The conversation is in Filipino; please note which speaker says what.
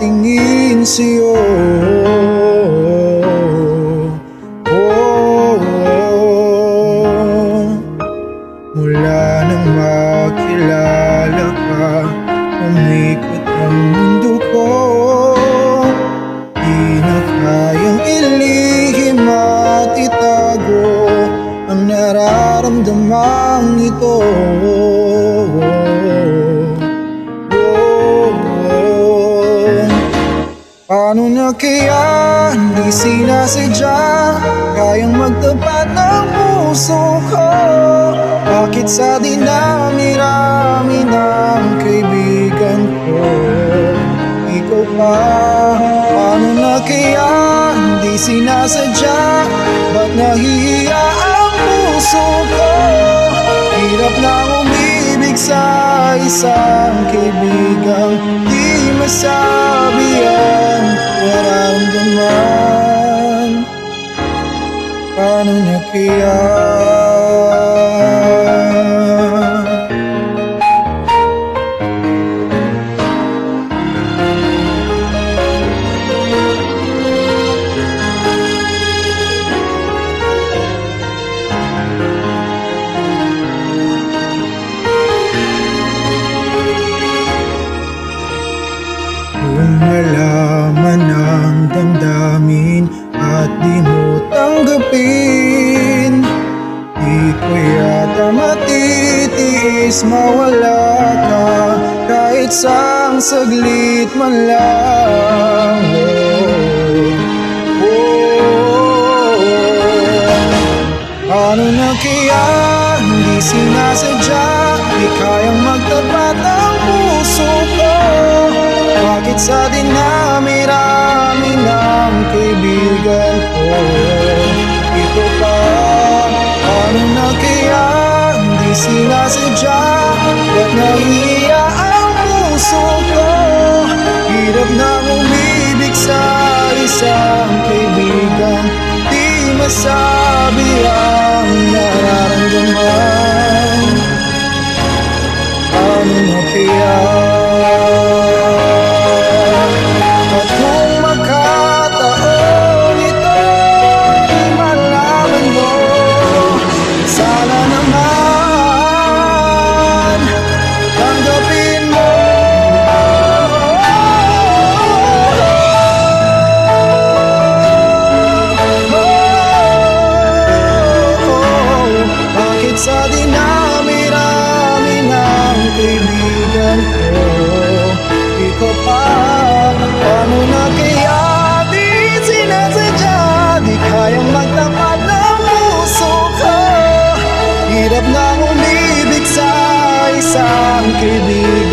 Speaker 1: nakatingin sa'yo. Mula nang makilala ka, umikot ang mundo ko. Di na kayang ilihim at itago ang nararamdamang ito. Paano na kaya hindi sinasadya kayang magtapat ng puso ko? Bakit sa dinami-rami ng kaibigan ko ikaw pa? Paano na kaya hindi sinasadya? Ba't nahihiya ang puso ko? Hirap na umibig sa isang kaibigang di masabi ang nararamdaman. Paano na kaya? Kung malaman ang damdamin at di mo tanggapin, di ko yata matitiis mawala ka kahit sang saglit man lang. Paano na kaya hindi sinasadya, di kayang magtapat ang puso ko? Bakit sa dinami-rami ng kaibigan ko ito pa? Paano na kaya hindi sinasadya? Ba't nahihiya ang puso ko? Hirap na umibig sa isang kaibigan di masabi ang nararamdaman. Paano na kaya? At kung magkataon ito, di malaman mo, sana naman tanggapin mo. Bakit sa dinami-rami ng kaibigan ko ikaw pa? Paano na kaya di sinasadya, di kayang magtapat ng puso ko? Hirap na umibig sa isang kaibigan